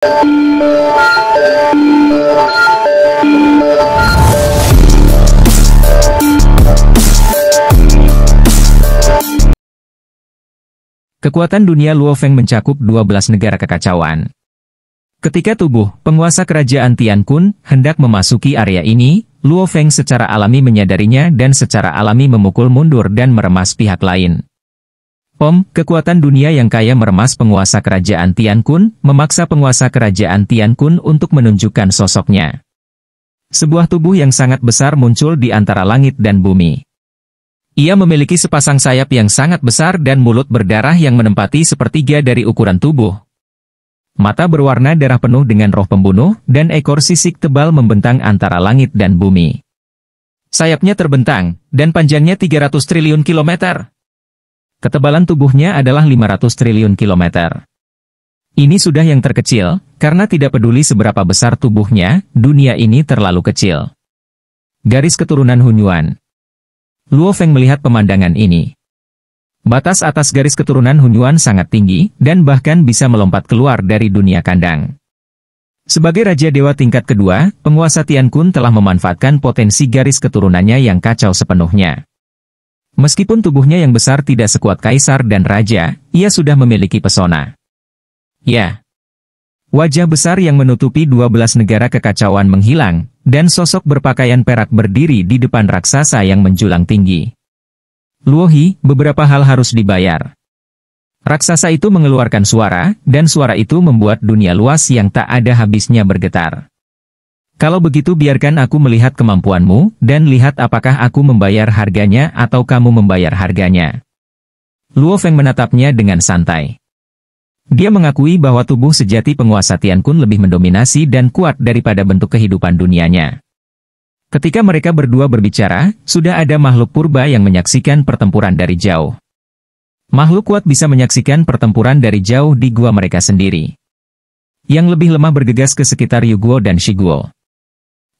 Kekuatan dunia Luo Feng mencakup 12 negara kekacauan. Ketika tubuh penguasa kerajaan Tiankun hendak memasuki area ini, Luo Feng secara alami menyadarinya dan secara alami memukul mundur dan meremas pihak lain. Kekuatan dunia yang kaya meremas penguasa kerajaan Tiankun, memaksa penguasa kerajaan Tiankun untuk menunjukkan sosoknya. Sebuah tubuh yang sangat besar muncul di antara langit dan bumi. Ia memiliki sepasang sayap yang sangat besar dan mulut berdarah yang menempati sepertiga dari ukuran tubuh. Mata berwarna darah penuh dengan roh pembunuh, dan ekor sisik tebal membentang antara langit dan bumi. Sayapnya terbentang, dan panjangnya 300 triliun kilometer. Ketebalan tubuhnya adalah 500 triliun kilometer. Ini sudah yang terkecil, karena tidak peduli seberapa besar tubuhnya, dunia ini terlalu kecil. Garis keturunan Hunyuan. Luo Feng melihat pemandangan ini. Batas atas garis keturunan Hunyuan sangat tinggi, dan bahkan bisa melompat keluar dari dunia kandang. Sebagai Raja Dewa tingkat kedua, penguasa Tiankun telah memanfaatkan potensi garis keturunannya yang kacau sepenuhnya. Meskipun tubuhnya yang besar tidak sekuat kaisar dan raja, ia sudah memiliki pesona. Ya. Wajah besar yang menutupi 12 negara kekacauan menghilang, dan sosok berpakaian perak berdiri di depan raksasa yang menjulang tinggi. Luohi, beberapa hal harus dibayar. Raksasa itu mengeluarkan suara, dan suara itu membuat dunia luas yang tak ada habisnya bergetar. Kalau begitu biarkan aku melihat kemampuanmu, dan lihat apakah aku membayar harganya atau kamu membayar harganya. Luo Feng menatapnya dengan santai. Dia mengakui bahwa tubuh sejati penguasa Tiankun lebih mendominasi dan kuat daripada bentuk kehidupan dunianya. Ketika mereka berdua berbicara, sudah ada makhluk purba yang menyaksikan pertempuran dari jauh. Makhluk kuat bisa menyaksikan pertempuran dari jauh di gua mereka sendiri. Yang lebih lemah bergegas ke sekitar Yuguo dan Shiguo.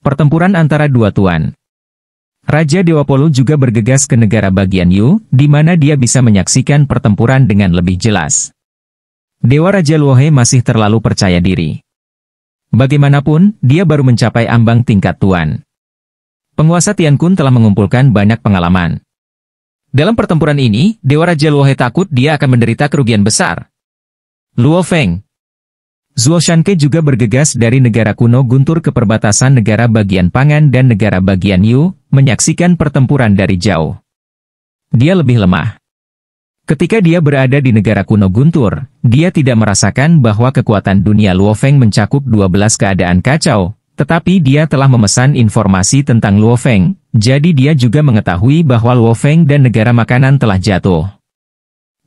Pertempuran antara dua tuan. Raja Dewa Polu juga bergegas ke negara bagian Yu, di mana dia bisa menyaksikan pertempuran dengan lebih jelas. Dewa Raja Luohe masih terlalu percaya diri. Bagaimanapun, dia baru mencapai ambang tingkat tuan. Penguasa Tiankun telah mengumpulkan banyak pengalaman. Dalam pertempuran ini, Dewa Raja Luohe takut dia akan menderita kerugian besar. Luo Feng. Zuo Shanke juga bergegas dari negara kuno Guntur ke perbatasan negara bagian Pangan dan negara bagian Yu, menyaksikan pertempuran dari jauh. Dia lebih lemah. Ketika dia berada di negara kuno Guntur, dia tidak merasakan bahwa kekuatan dunia Luo Feng mencakup 12 keadaan kacau, tetapi dia telah memesan informasi tentang Luo Feng, jadi dia juga mengetahui bahwa Luo Feng dan negara makanan telah jatuh.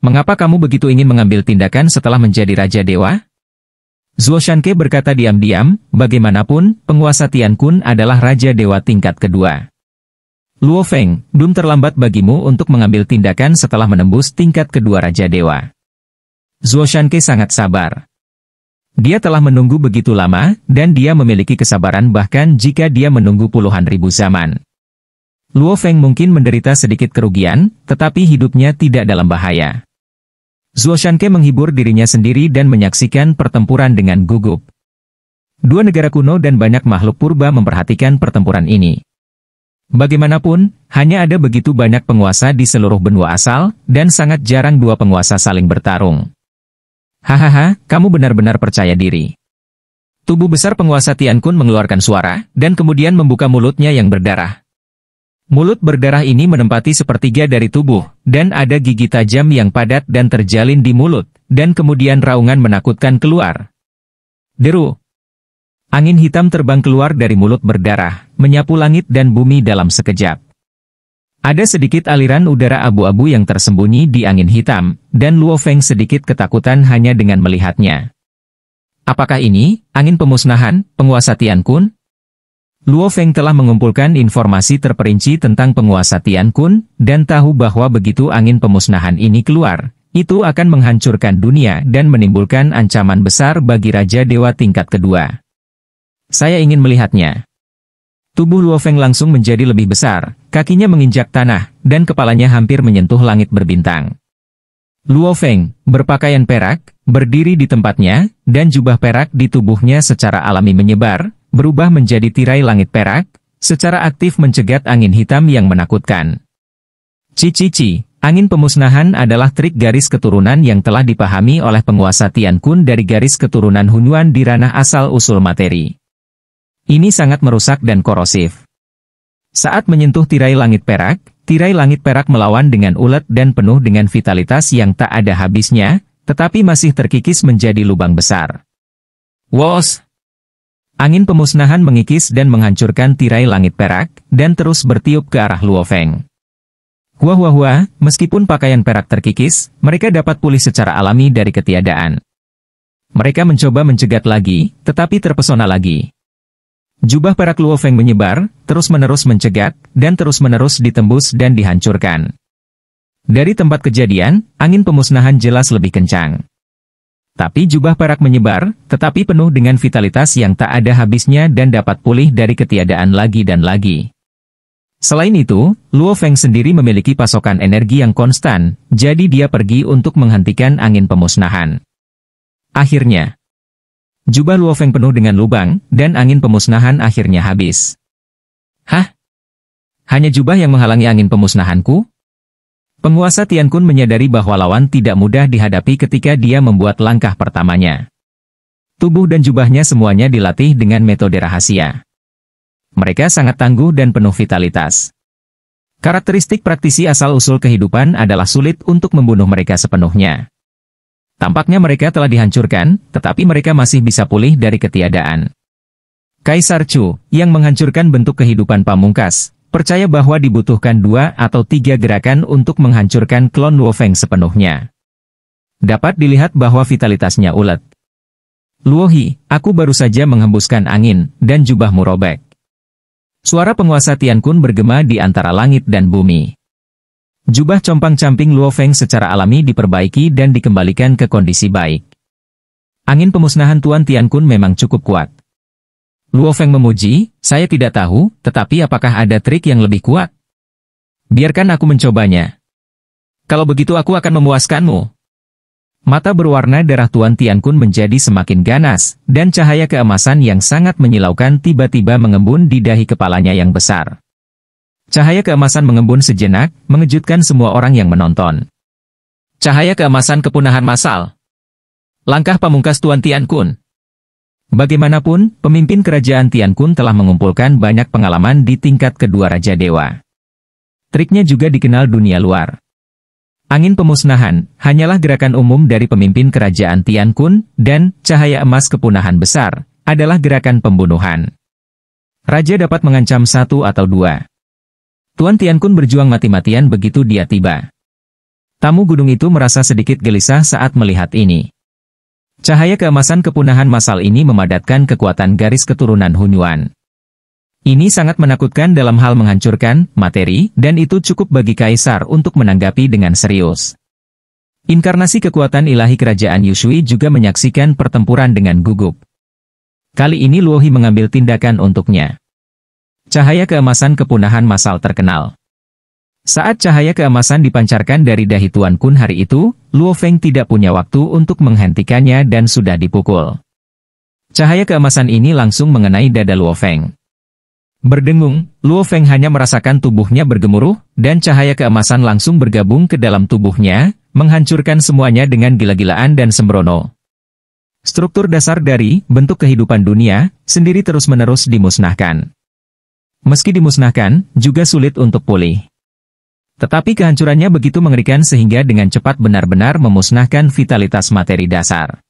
Mengapa kamu begitu ingin mengambil tindakan setelah menjadi Raja Dewa? Zuo Shanke berkata diam-diam, bagaimanapun, penguasa Tiankun adalah Raja Dewa tingkat kedua. Luo Feng, belum terlambat bagimu untuk mengambil tindakan setelah menembus tingkat kedua Raja Dewa. Zuo Shanke sangat sabar. Dia telah menunggu begitu lama, dan dia memiliki kesabaran bahkan jika dia menunggu puluhan ribu zaman. Luo Feng mungkin menderita sedikit kerugian, tetapi hidupnya tidak dalam bahaya. Zuo Shanke menghibur dirinya sendiri dan menyaksikan pertempuran dengan gugup. Dua negara kuno dan banyak makhluk purba memperhatikan pertempuran ini. Bagaimanapun, hanya ada begitu banyak penguasa di seluruh benua asal, dan sangat jarang dua penguasa saling bertarung. Hahaha, kamu benar-benar percaya diri. Tubuh besar penguasa Tiankun mengeluarkan suara, dan kemudian membuka mulutnya yang berdarah. Mulut berdarah ini menempati sepertiga dari tubuh, dan ada gigi tajam yang padat dan terjalin di mulut, dan kemudian raungan menakutkan keluar. Deru. Angin hitam terbang keluar dari mulut berdarah, menyapu langit dan bumi dalam sekejap. Ada sedikit aliran udara abu-abu yang tersembunyi di angin hitam, dan Luo Feng sedikit ketakutan hanya dengan melihatnya. Apakah ini angin pemusnahan penguasa Tiankun? Luo Feng telah mengumpulkan informasi terperinci tentang penguasa Tiankun, dan tahu bahwa begitu angin pemusnahan ini keluar, itu akan menghancurkan dunia dan menimbulkan ancaman besar bagi Raja Dewa tingkat kedua. Saya ingin melihatnya. Tubuh Luo Feng langsung menjadi lebih besar, kakinya menginjak tanah, dan kepalanya hampir menyentuh langit berbintang. Luo Feng, berpakaian perak, berdiri di tempatnya, dan jubah perak di tubuhnya secara alami menyebar, berubah menjadi tirai langit perak, secara aktif mencegat angin hitam yang menakutkan. Cici, angin pemusnahan adalah trik garis keturunan yang telah dipahami oleh penguasa Tian Kun dari garis keturunan Hunyuan di ranah asal-usul materi. Ini sangat merusak dan korosif. Saat menyentuh tirai langit perak melawan dengan ulet dan penuh dengan vitalitas yang tak ada habisnya, tetapi masih terkikis menjadi lubang besar. Wos! Angin pemusnahan mengikis dan menghancurkan tirai langit perak, dan terus bertiup ke arah Luo Feng. Wah, meskipun pakaian perak terkikis, mereka dapat pulih secara alami dari ketiadaan. Mereka mencoba mencegat lagi, tetapi terpesona lagi. Jubah perak Luo Feng menyebar, terus-menerus mencegat, dan terus-menerus ditembus dan dihancurkan. Dari tempat kejadian, angin pemusnahan jelas lebih kencang. Tapi jubah perak menyebar, tetapi penuh dengan vitalitas yang tak ada habisnya dan dapat pulih dari ketiadaan lagi dan lagi. Selain itu, Luo Feng sendiri memiliki pasokan energi yang konstan, jadi dia pergi untuk menghentikan angin pemusnahan. Akhirnya, jubah Luo Feng penuh dengan lubang, dan angin pemusnahan akhirnya habis. Hah? Hanya jubah yang menghalangi angin pemusnahanku? Penguasa Tian Kun menyadari bahwa lawan tidak mudah dihadapi ketika dia membuat langkah pertamanya. Tubuh dan jubahnya semuanya dilatih dengan metode rahasia. Mereka sangat tangguh dan penuh vitalitas. Karakteristik praktisi asal-usul kehidupan adalah sulit untuk membunuh mereka sepenuhnya. Tampaknya mereka telah dihancurkan, tetapi mereka masih bisa pulih dari ketiadaan. Kaisar Chu, yang menghancurkan bentuk kehidupan pamungkas, percaya bahwa dibutuhkan 2 atau 3 gerakan untuk menghancurkan klon Luo Feng sepenuhnya. Dapat dilihat bahwa vitalitasnya ulet. Luo Hi, aku baru saja menghembuskan angin, dan jubahmu robek. Suara penguasa Tian Kun bergema di antara langit dan bumi. Jubah compang-camping Luo Feng secara alami diperbaiki dan dikembalikan ke kondisi baik. Angin pemusnahan Tuan Tian Kun memang cukup kuat. Luo Feng memuji, saya tidak tahu, tetapi apakah ada trik yang lebih kuat? Biarkan aku mencobanya. Kalau begitu aku akan memuaskanmu. Mata berwarna darah Tuan Tian Kun menjadi semakin ganas, dan cahaya keemasan yang sangat menyilaukan tiba-tiba mengembun di dahi kepalanya yang besar. Cahaya keemasan mengembun sejenak, mengejutkan semua orang yang menonton. Cahaya keemasan kepunahan massal. Langkah pamungkas Tuan Tian Kun. Bagaimanapun, pemimpin kerajaan Tian Kun telah mengumpulkan banyak pengalaman di tingkat kedua Raja Dewa. Triknya juga dikenal dunia luar. Angin pemusnahan hanyalah gerakan umum dari pemimpin kerajaan Tian Kun, dan cahaya emas kepunahan besar adalah gerakan pembunuhan. Raja dapat mengancam 1 atau 2. Tuan Tian Kun berjuang mati-matian begitu dia tiba. Tamu gunung itu merasa sedikit gelisah saat melihat ini. Cahaya keemasan kepunahan massal ini memadatkan kekuatan garis keturunan Hunyuan. Ini sangat menakutkan dalam hal menghancurkan materi, dan itu cukup bagi kaisar untuk menanggapi dengan serius. Inkarnasi kekuatan ilahi kerajaan Yushui juga menyaksikan pertempuran dengan gugup. Kali ini Luo Hi mengambil tindakan untuknya. Cahaya keemasan kepunahan massal terkenal. Saat cahaya keemasan dipancarkan dari dahi Tuan Kun hari itu, Luo Feng tidak punya waktu untuk menghentikannya dan sudah dipukul. Cahaya keemasan ini langsung mengenai dada Luo Feng. Berdengung, Luo Feng hanya merasakan tubuhnya bergemuruh, dan cahaya keemasan langsung bergabung ke dalam tubuhnya, menghancurkan semuanya dengan gila-gilaan dan sembrono. Struktur dasar dari bentuk kehidupan dunia sendiri terus-menerus dimusnahkan. Meski dimusnahkan, juga sulit untuk pulih. Tetapi kehancurannya begitu mengerikan sehingga dengan cepat benar-benar memusnahkan vitalitas materi dasar.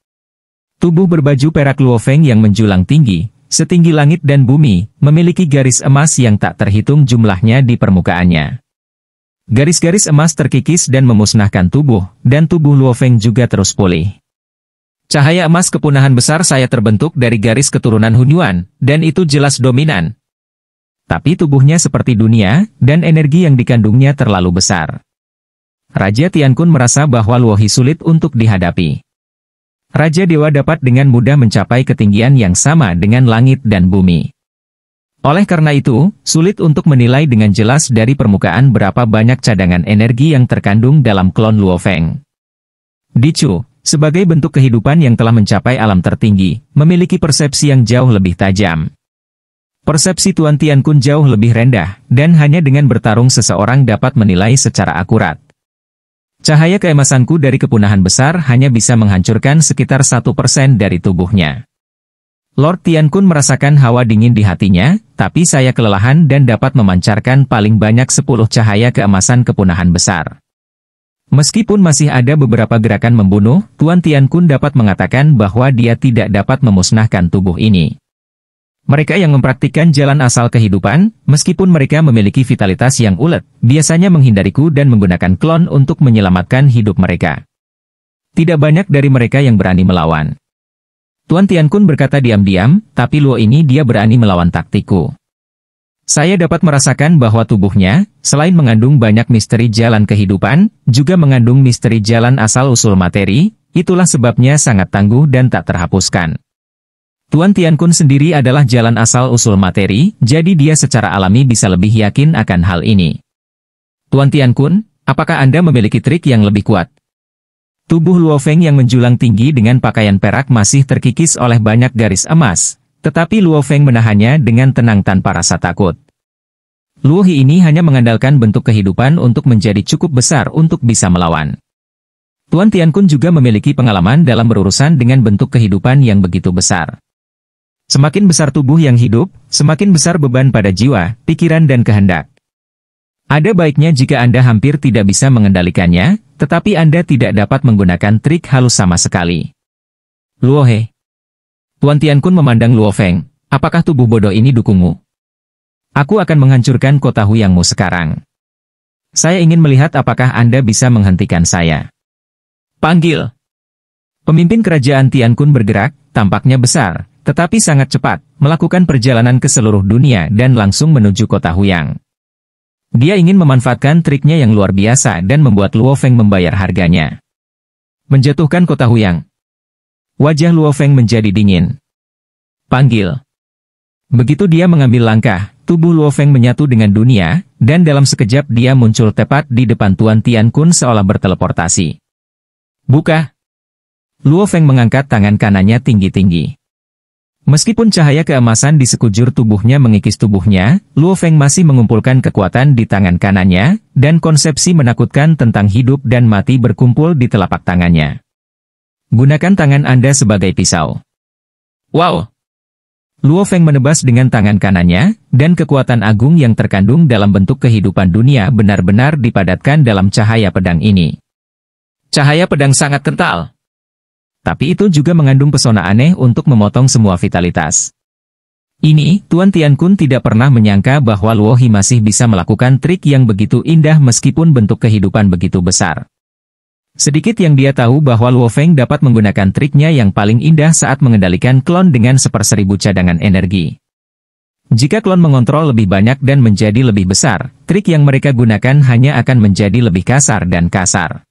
Tubuh berbaju perak Luo Feng yang menjulang tinggi, setinggi langit dan bumi, memiliki garis emas yang tak terhitung jumlahnya di permukaannya. Garis-garis emas terkikis dan memusnahkan tubuh, dan tubuh Luo Feng juga terus pulih. Cahaya emas kepunahan besar saya terbentuk dari garis keturunan Hunyuan, dan itu jelas dominan. Tapi tubuhnya seperti dunia, dan energi yang dikandungnya terlalu besar. Raja Tian Kun merasa bahwa Luo Hi sulit untuk dihadapi. Raja Dewa dapat dengan mudah mencapai ketinggian yang sama dengan langit dan bumi. Oleh karena itu, sulit untuk menilai dengan jelas dari permukaan berapa banyak cadangan energi yang terkandung dalam klon Luo Feng. Dicu, sebagai bentuk kehidupan yang telah mencapai alam tertinggi, memiliki persepsi yang jauh lebih tajam. Persepsi Tuan Tian Kun jauh lebih rendah, dan hanya dengan bertarung seseorang dapat menilai secara akurat. Cahaya keemasanku dari kepunahan besar hanya bisa menghancurkan sekitar 1% dari tubuhnya. Lord Tian Kun merasakan hawa dingin di hatinya, tapi saya kelelahan dan dapat memancarkan paling banyak 10 cahaya keemasan kepunahan besar. Meskipun masih ada beberapa gerakan membunuh, Tuan Tian Kun dapat mengatakan bahwa dia tidak dapat memusnahkan tubuh ini. Mereka yang mempraktikkan jalan asal kehidupan, meskipun mereka memiliki vitalitas yang ulet, biasanya menghindariku dan menggunakan klon untuk menyelamatkan hidup mereka. Tidak banyak dari mereka yang berani melawan. Tuan Tian Kun berkata diam-diam, tapi Luo ini dia berani melawan taktiku. Saya dapat merasakan bahwa tubuhnya, selain mengandung banyak misteri jalan kehidupan, juga mengandung misteri jalan asal-usul materi, itulah sebabnya sangat tangguh dan tak terhapuskan. Tuan Tian Kun sendiri adalah jalan asal-usul materi, jadi dia secara alami bisa lebih yakin akan hal ini. Tuan Tian Kun, apakah Anda memiliki trik yang lebih kuat? Tubuh Luo Feng yang menjulang tinggi dengan pakaian perak masih terkikis oleh banyak garis emas, tetapi Luo Feng menahannya dengan tenang tanpa rasa takut. Luo He ini hanya mengandalkan bentuk kehidupan untuk menjadi cukup besar untuk bisa melawan. Tuan Tian Kun juga memiliki pengalaman dalam berurusan dengan bentuk kehidupan yang begitu besar. Semakin besar tubuh yang hidup, semakin besar beban pada jiwa, pikiran dan kehendak. Ada baiknya jika Anda hampir tidak bisa mengendalikannya, tetapi Anda tidak dapat menggunakan trik halus sama sekali. Luo He. Tuan Tian Kun memandang Luo Feng, apakah tubuh bodoh ini dukungmu? Aku akan menghancurkan kota Huyangmu sekarang. Saya ingin melihat apakah Anda bisa menghentikan saya. Panggil. Pemimpin kerajaan Tian Kun bergerak, tampaknya besar, tetapi sangat cepat, melakukan perjalanan ke seluruh dunia dan langsung menuju kota Huyang. Dia ingin memanfaatkan triknya yang luar biasa dan membuat Luo Feng membayar harganya. Menjatuhkan kota Huyang. Wajah Luo Feng menjadi dingin. Panggil. Begitu dia mengambil langkah, tubuh Luo Feng menyatu dengan dunia, dan dalam sekejap dia muncul tepat di depan Tuan Tian Kun seolah berteleportasi. Buka. Luo Feng mengangkat tangan kanannya tinggi-tinggi. Meskipun cahaya keemasan di sekujur tubuhnya mengikis tubuhnya, Luo Feng masih mengumpulkan kekuatan di tangan kanannya, dan konsepsi menakutkan tentang hidup dan mati berkumpul di telapak tangannya. Gunakan tangan Anda sebagai pisau. Wow! Luo Feng menebas dengan tangan kanannya, dan kekuatan agung yang terkandung dalam bentuk kehidupan dunia benar-benar dipadatkan dalam cahaya pedang ini. Cahaya pedang sangat kental. Tapi itu juga mengandung pesona aneh untuk memotong semua vitalitas. Ini, Tuan Tian Kun tidak pernah menyangka bahwa Luo He masih bisa melakukan trik yang begitu indah meskipun bentuk kehidupan begitu besar. Sedikit yang dia tahu bahwa Luo Feng dapat menggunakan triknya yang paling indah saat mengendalikan klon dengan 1/1000 cadangan energi. Jika klon mengontrol lebih banyak dan menjadi lebih besar, trik yang mereka gunakan hanya akan menjadi lebih kasar dan kasar.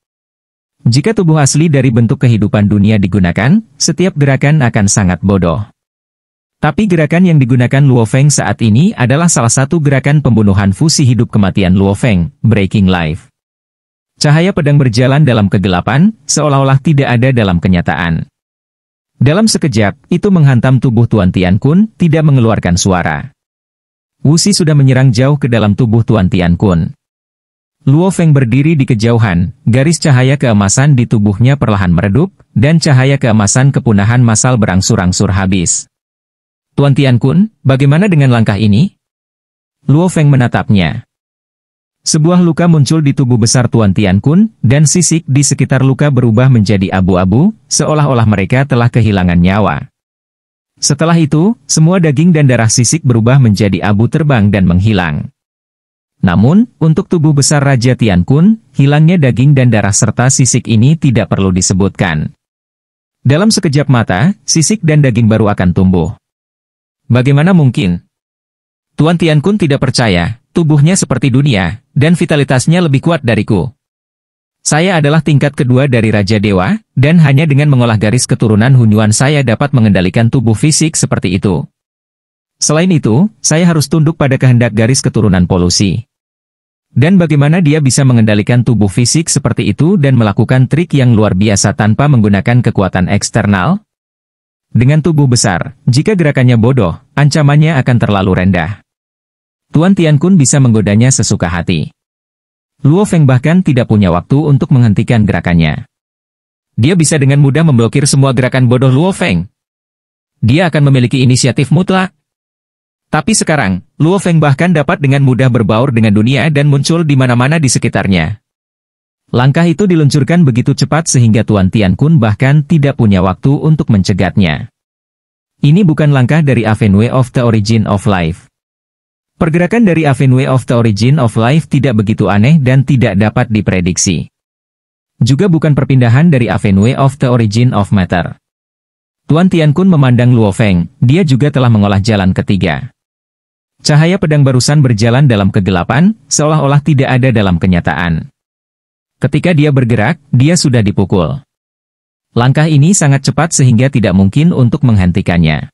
Jika tubuh asli dari bentuk kehidupan dunia digunakan, setiap gerakan akan sangat bodoh. Tapi gerakan yang digunakan Luo Feng saat ini adalah salah satu gerakan pembunuhan fusi hidup kematian Luo Feng, Breaking Life. Cahaya pedang berjalan dalam kegelapan, seolah-olah tidak ada dalam kenyataan. Dalam sekejap, itu menghantam tubuh Tuan Tian Kun, tidak mengeluarkan suara. Wuxi sudah menyerang jauh ke dalam tubuh Tuan Tian Kun. Luo Feng berdiri di kejauhan, garis cahaya keemasan di tubuhnya perlahan meredup, dan cahaya keemasan kepunahan massal berangsur-angsur habis. Tuan Tian Kun, bagaimana dengan langkah ini? Luo Feng menatapnya. Sebuah luka muncul di tubuh besar Tuan Tian Kun, dan sisik di sekitar luka berubah menjadi abu-abu, seolah-olah mereka telah kehilangan nyawa. Setelah itu, semua daging dan darah sisik berubah menjadi abu terbang dan menghilang. Namun, untuk tubuh besar Raja Tian Kun, hilangnya daging dan darah serta sisik ini tidak perlu disebutkan. Dalam sekejap mata, sisik dan daging baru akan tumbuh. Bagaimana mungkin? Tuan Tian Kun tidak percaya, tubuhnya seperti dunia, dan vitalitasnya lebih kuat dariku. Saya adalah tingkat kedua dari Raja Dewa, dan hanya dengan mengolah garis keturunan Hunyuan saya dapat mengendalikan tubuh fisik seperti itu. Selain itu, saya harus tunduk pada kehendak garis keturunan polusi. Dan bagaimana dia bisa mengendalikan tubuh fisik seperti itu dan melakukan trik yang luar biasa tanpa menggunakan kekuatan eksternal? Dengan tubuh besar, jika gerakannya bodoh, ancamannya akan terlalu rendah. Tuan Tiankun bisa menggodanya sesuka hati. Luo Feng bahkan tidak punya waktu untuk menghentikan gerakannya. Dia bisa dengan mudah memblokir semua gerakan bodoh Luo Feng. Dia akan memiliki inisiatif mutlak. Tapi sekarang, Luo Feng bahkan dapat dengan mudah berbaur dengan dunia dan muncul di mana-mana di sekitarnya. Langkah itu diluncurkan begitu cepat sehingga Tuan Tiankun bahkan tidak punya waktu untuk mencegatnya. Ini bukan langkah dari Avenue of the Origin of Life. Pergerakan dari Avenue of the Origin of Life tidak begitu aneh dan tidak dapat diprediksi. Juga bukan perpindahan dari Avenue of the Origin of Matter. Tuan Tiankun memandang Luo Feng, dia juga telah mengolah jalan ketiga. Cahaya pedang barusan berjalan dalam kegelapan, seolah-olah tidak ada dalam kenyataan. Ketika dia bergerak, dia sudah dipukul. Langkah ini sangat cepat sehingga tidak mungkin untuk menghentikannya.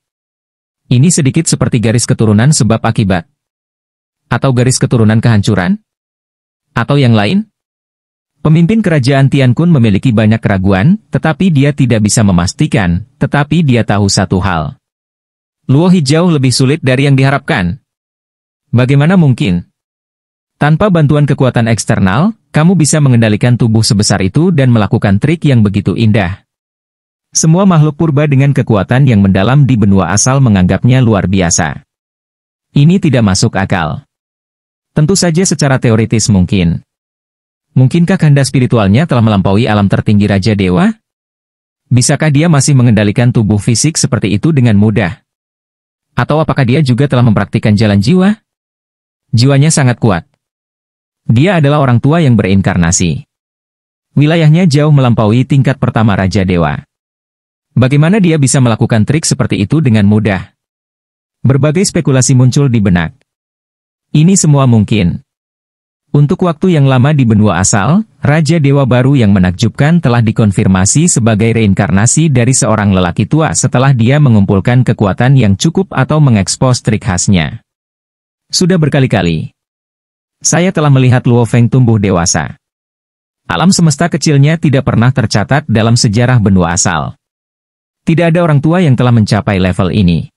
Ini sedikit seperti garis keturunan sebab akibat. Atau garis keturunan kehancuran? Atau yang lain? Pemimpin kerajaan Tiankun memiliki banyak keraguan, tetapi dia tidak bisa memastikan, tetapi dia tahu satu hal. Luo Hijau lebih sulit dari yang diharapkan. Bagaimana mungkin? Tanpa bantuan kekuatan eksternal, kamu bisa mengendalikan tubuh sebesar itu dan melakukan trik yang begitu indah. Semua makhluk purba dengan kekuatan yang mendalam di benua asal menganggapnya luar biasa. Ini tidak masuk akal. Tentu saja secara teoritis mungkin. Mungkinkah kanda spiritualnya telah melampaui alam tertinggi Raja Dewa? Bisakah dia masih mengendalikan tubuh fisik seperti itu dengan mudah? Atau apakah dia juga telah mempraktikkan jalan jiwa? Jiwanya sangat kuat. Dia adalah orang tua yang berinkarnasi. Wilayahnya jauh melampaui tingkat pertama Raja Dewa. Bagaimana dia bisa melakukan trik seperti itu dengan mudah? Berbagai spekulasi muncul di benak. Ini semua mungkin. Untuk waktu yang lama di benua asal, Raja Dewa baru yang menakjubkan telah dikonfirmasi sebagai reinkarnasi dari seorang lelaki tua setelah dia mengumpulkan kekuatan yang cukup atau mengekspos trik khasnya. Sudah berkali-kali. Saya telah melihat Luo Feng tumbuh dewasa. Alam semesta kecilnya tidak pernah tercatat dalam sejarah benua asal. Tidak ada orang tua yang telah mencapai level ini.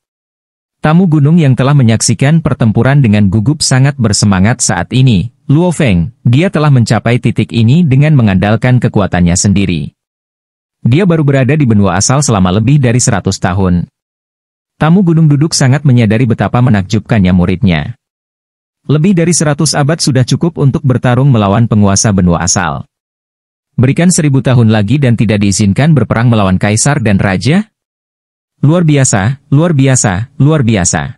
Tamu gunung yang telah menyaksikan pertempuran dengan gugup sangat bersemangat saat ini. Luo Feng, dia telah mencapai titik ini dengan mengandalkan kekuatannya sendiri. Dia baru berada di benua asal selama lebih dari 100 tahun. Tamu gunung duduk sangat menyadari betapa menakjubkannya muridnya. Lebih dari 100 abad sudah cukup untuk bertarung melawan penguasa benua asal. Berikan 1000 tahun lagi dan tidak diizinkan berperang melawan kaisar dan raja? Luar biasa, luar biasa, luar biasa.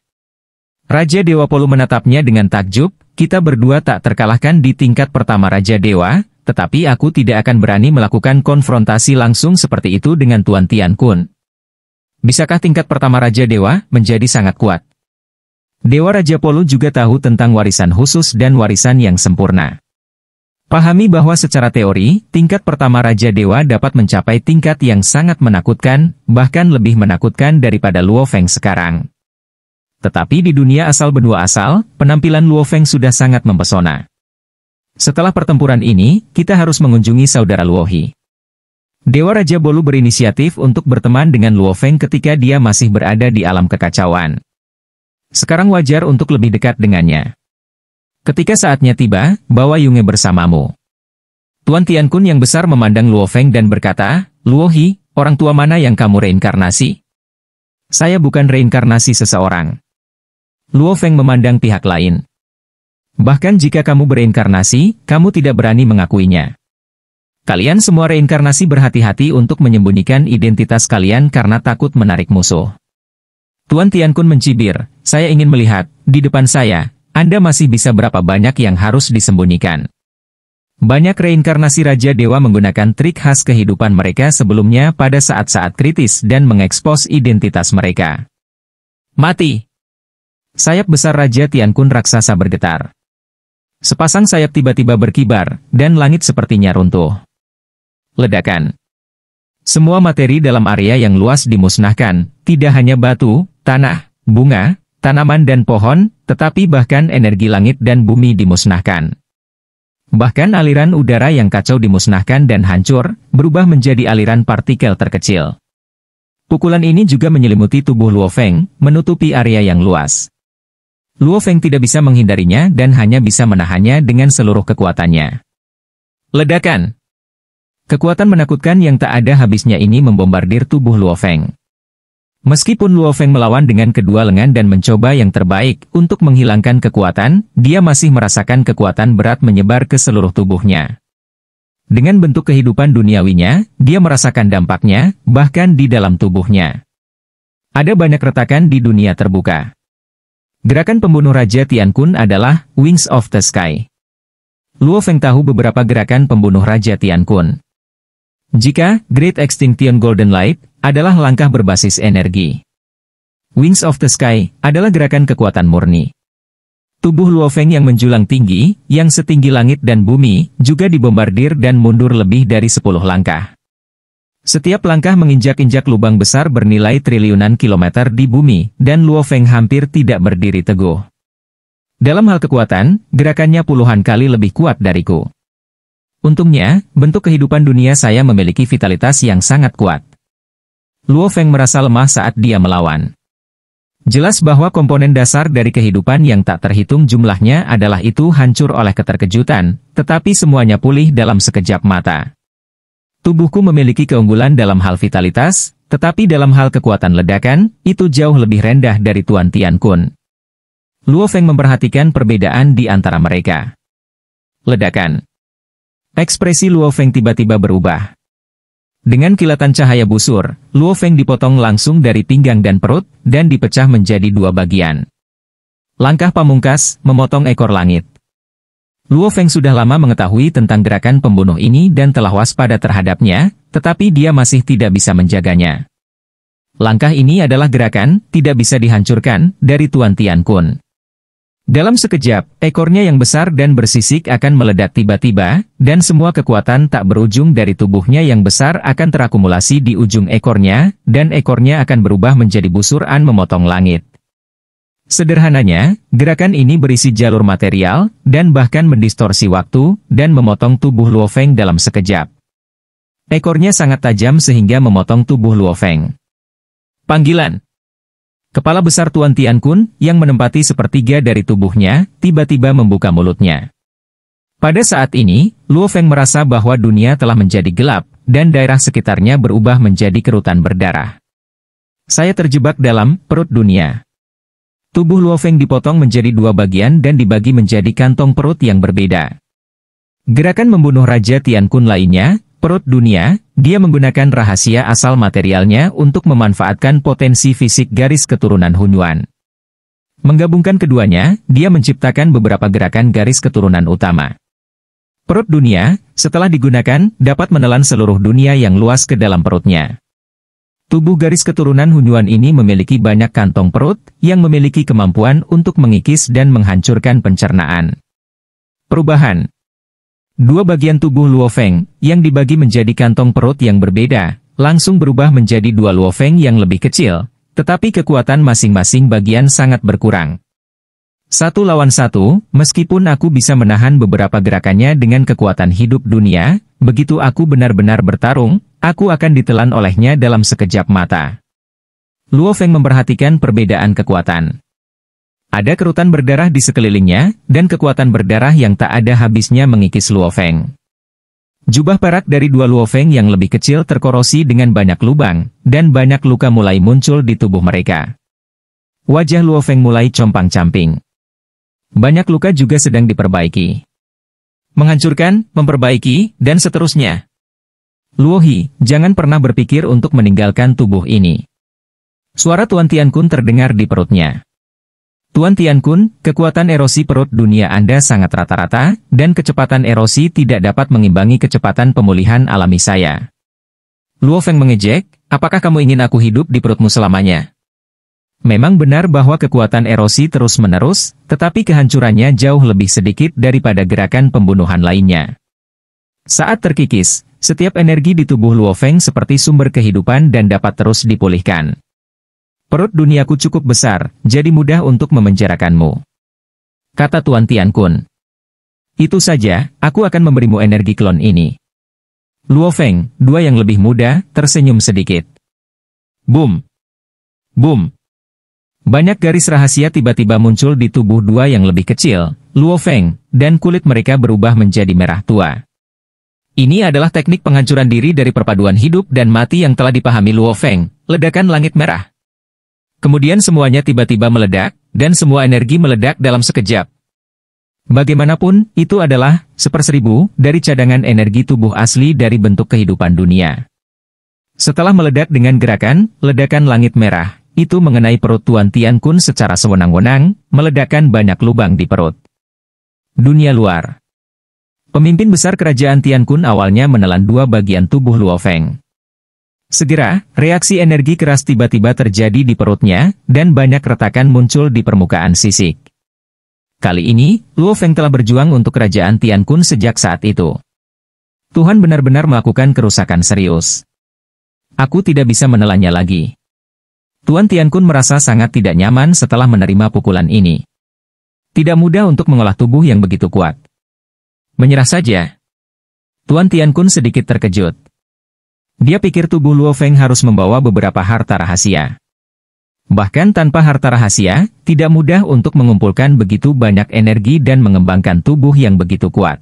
Raja Dewa Polu menatapnya dengan takjub, kita berdua tak terkalahkan di tingkat pertama Raja Dewa, tetapi aku tidak akan berani melakukan konfrontasi langsung seperti itu dengan Tuan Tiankun. Bisakah tingkat pertama Raja Dewa menjadi sangat kuat? Dewa Raja Polu juga tahu tentang warisan khusus dan warisan yang sempurna. Pahami bahwa secara teori, tingkat pertama Raja Dewa dapat mencapai tingkat yang sangat menakutkan, bahkan lebih menakutkan daripada Luo Feng sekarang. Tetapi di dunia asal benua asal, penampilan Luo Feng sudah sangat mempesona. Setelah pertempuran ini, kita harus mengunjungi saudara Luo Hi. Dewa Raja Polu berinisiatif untuk berteman dengan Luo Feng ketika dia masih berada di alam kekacauan. Sekarang wajar untuk lebih dekat dengannya. Ketika saatnya tiba, bawa Yunge bersamamu. Tuan Tiankun yang besar memandang Luo Feng dan berkata, Luo Hi, orang tua mana yang kamu reinkarnasi? Saya bukan reinkarnasi seseorang. Luo Feng memandang pihak lain. Bahkan jika kamu bereinkarnasi, kamu tidak berani mengakuinya. Kalian semua reinkarnasi berhati-hati untuk menyembunyikan identitas kalian karena takut menarik musuh. Tuan Tiankun mencibir, saya ingin melihat, di depan saya, Anda masih bisa berapa banyak yang harus disembunyikan. Banyak reinkarnasi Raja Dewa menggunakan trik khas kehidupan mereka sebelumnya pada saat-saat kritis dan mengekspos identitas mereka. Mati! Sayap besar Raja Tiankun raksasa bergetar. Sepasang sayap tiba-tiba berkibar, dan langit sepertinya runtuh. Ledakan. Semua materi dalam area yang luas dimusnahkan, tidak hanya batu, tanah, bunga, tanaman dan pohon, tetapi bahkan energi langit dan bumi dimusnahkan. Bahkan aliran udara yang kacau dimusnahkan dan hancur, berubah menjadi aliran partikel terkecil. Pukulan ini juga menyelimuti tubuh Luo Feng, menutupi area yang luas. Luo Feng tidak bisa menghindarinya dan hanya bisa menahannya dengan seluruh kekuatannya. Ledakan. Kekuatan menakutkan yang tak ada habisnya ini membombardir tubuh Luo Feng. Meskipun Luo Feng melawan dengan kedua lengan dan mencoba yang terbaik untuk menghilangkan kekuatan, dia masih merasakan kekuatan berat menyebar ke seluruh tubuhnya. Dengan bentuk kehidupan duniawinya, dia merasakan dampaknya, bahkan di dalam tubuhnya. Ada banyak retakan di dunia terbuka. Gerakan pembunuh Raja Tian Kun adalah Wings of the Sky. Luo Feng tahu beberapa gerakan pembunuh Raja Tian Kun. Jika Great Extinction Golden Light adalah langkah berbasis energi. Wings of the Sky adalah gerakan kekuatan murni. Tubuh Luo Feng yang menjulang tinggi, yang setinggi langit dan bumi, juga dibombardir dan mundur lebih dari 10 langkah. Setiap langkah menginjak-injak lubang besar bernilai triliunan kilometer di bumi, dan Luo Feng hampir tidak berdiri teguh. Dalam hal kekuatan, gerakannya puluhan kali lebih kuat dariku. Untungnya, bentuk kehidupan dunia saya memiliki vitalitas yang sangat kuat. Luo Feng merasa lemah saat dia melawan. Jelas bahwa komponen dasar dari kehidupan yang tak terhitung jumlahnya adalah itu hancur oleh keterkejutan, tetapi semuanya pulih dalam sekejap mata. Tubuhku memiliki keunggulan dalam hal vitalitas, tetapi dalam hal kekuatan ledakan, itu jauh lebih rendah dari Tuan Tian Kun. Luo Feng memperhatikan perbedaan di antara mereka. Ledakan. Ekspresi Luo Feng tiba-tiba berubah. Dengan kilatan cahaya busur, Luo Feng dipotong langsung dari pinggang dan perut, dan dipecah menjadi 2 bagian. Langkah pamungkas, memotong ekor langit. Luo Feng sudah lama mengetahui tentang gerakan pembunuh ini dan telah waspada terhadapnya, tetapi dia masih tidak bisa menjaganya. Langkah ini adalah gerakan, tidak bisa dihancurkan, dari Tuan Tian Kun. Dalam sekejap, ekornya yang besar dan bersisik akan meledak tiba-tiba, dan semua kekuatan tak berujung dari tubuhnya yang besar akan terakumulasi di ujung ekornya, dan ekornya akan berubah menjadi busuran memotong langit. Sederhananya, gerakan ini berisi jalur material, dan bahkan mendistorsi waktu, dan memotong tubuh Luo Feng dalam sekejap. Ekornya sangat tajam sehingga memotong tubuh Luo Feng. Panggilan. Kepala besar Tuan Tian Kun, yang menempati sepertiga dari tubuhnya, tiba-tiba membuka mulutnya. Pada saat ini, Luo Feng merasa bahwa dunia telah menjadi gelap, dan daerah sekitarnya berubah menjadi kerutan berdarah. Saya terjebak dalam perut dunia. Tubuh Luo Feng dipotong menjadi 2 bagian dan dibagi menjadi kantong perut yang berbeda. Gerakan membunuh Raja Tian Kun lainnya, perut dunia, dia menggunakan rahasia asal materialnya untuk memanfaatkan potensi fisik garis keturunan Hunyuan. Menggabungkan keduanya, dia menciptakan beberapa gerakan garis keturunan utama. Perut dunia, setelah digunakan, dapat menelan seluruh dunia yang luas ke dalam perutnya. Tubuh garis keturunan Hunyuan ini memiliki banyak kantong perut, yang memiliki kemampuan untuk mengikis dan menghancurkan pencernaan. Perubahan. 2 bagian tubuh Luo Feng, yang dibagi menjadi kantong perut yang berbeda, langsung berubah menjadi 2 Luo Feng yang lebih kecil, tetapi kekuatan masing-masing bagian sangat berkurang. 1 lawan 1, meskipun aku bisa menahan beberapa gerakannya dengan kekuatan hidup dunia, begitu aku benar-benar bertarung, aku akan ditelan olehnya dalam sekejap mata. Luo Feng memperhatikan perbedaan kekuatan. Ada kerutan berdarah di sekelilingnya, dan kekuatan berdarah yang tak ada habisnya mengikis Luo Feng. Jubah perak dari 2 Luo Feng yang lebih kecil terkorosi dengan banyak lubang, dan banyak luka mulai muncul di tubuh mereka. Wajah Luo Feng mulai compang-camping. Banyak luka juga sedang diperbaiki. Menghancurkan, memperbaiki, dan seterusnya. Luo Hi, jangan pernah berpikir untuk meninggalkan tubuh ini. Suara Tuan Tian Kun terdengar di perutnya. Tuan Tian Kun, kekuatan erosi perut dunia Anda sangat rata-rata, dan kecepatan erosi tidak dapat mengimbangi kecepatan pemulihan alami saya. Luo Feng mengejek, apakah kamu ingin aku hidup di perutmu selamanya? Memang benar bahwa kekuatan erosi terus-menerus, tetapi kehancurannya jauh lebih sedikit daripada gerakan pembunuhan lainnya. Saat terkikis, setiap energi di tubuh Luo Feng seperti sumber kehidupan dan dapat terus dipulihkan. Perut duniaku cukup besar, jadi mudah untuk memenjarakanmu, kata Tuan Tian Kun. Itu saja, aku akan memberimu energi klon ini. Luo Feng, dua yang lebih muda, tersenyum sedikit. Boom! Boom! Banyak garis rahasia tiba-tiba muncul di tubuh dua yang lebih kecil, Luo Feng, dan kulit mereka berubah menjadi merah tua. Ini adalah teknik penghancuran diri dari perpaduan hidup dan mati yang telah dipahami Luo Feng, ledakan langit merah. Kemudian semuanya tiba-tiba meledak, dan semua energi meledak dalam sekejap. Bagaimanapun, itu adalah 1/1000 dari cadangan energi tubuh asli dari bentuk kehidupan dunia. Setelah meledak dengan gerakan, ledakan langit merah, itu mengenai perut Tuan Tian Kun secara sewenang-wenang, meledakkan banyak lubang di perut. Dunia luar. Pemimpin besar kerajaan Tian Kun awalnya menelan dua bagian tubuh Luo Feng. Segera, reaksi energi keras tiba-tiba terjadi di perutnya, dan banyak retakan muncul di permukaan sisik. Kali ini, Luo Feng telah berjuang untuk kerajaan Tian Kun sejak saat itu. Tuhan benar-benar melakukan kerusakan serius. Aku tidak bisa menelannya lagi. Tuan Tian Kun merasa sangat tidak nyaman setelah menerima pukulan ini. Tidak mudah untuk mengolah tubuh yang begitu kuat. Menyerah saja. Tuan Tian Kun sedikit terkejut. Dia pikir tubuh Luo Feng harus membawa beberapa harta rahasia. Bahkan tanpa harta rahasia, tidak mudah untuk mengumpulkan begitu banyak energi dan mengembangkan tubuh yang begitu kuat.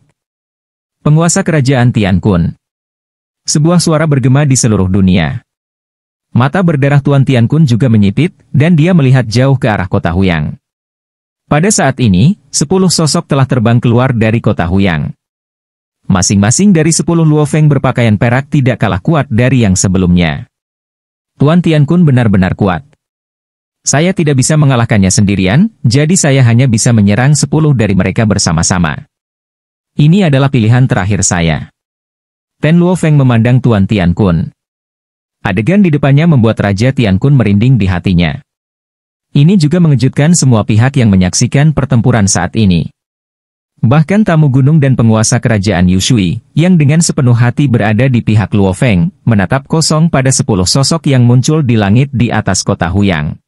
Penguasa kerajaan Tian Kun. Sebuah suara bergema di seluruh dunia. Mata berdarah Tuan Tian Kun juga menyipit, dan dia melihat jauh ke arah kota Huyang. Pada saat ini, 10 sosok telah terbang keluar dari kota Huyang. Masing-masing dari 10 Luo Feng berpakaian perak tidak kalah kuat dari yang sebelumnya. Tuan Tian Kun benar-benar kuat. Saya tidak bisa mengalahkannya sendirian, jadi saya hanya bisa menyerang 10 dari mereka bersama-sama. Ini adalah pilihan terakhir saya. Ten Luo Feng memandang Tuan Tian Kun. Adegan di depannya membuat Raja Tian Kun merinding di hatinya. Ini juga mengejutkan semua pihak yang menyaksikan pertempuran saat ini. Bahkan tamu gunung dan penguasa kerajaan Yushui, yang dengan sepenuh hati berada di pihak Luo Feng, menatap kosong pada 10 sosok yang muncul di langit di atas kota Huyang.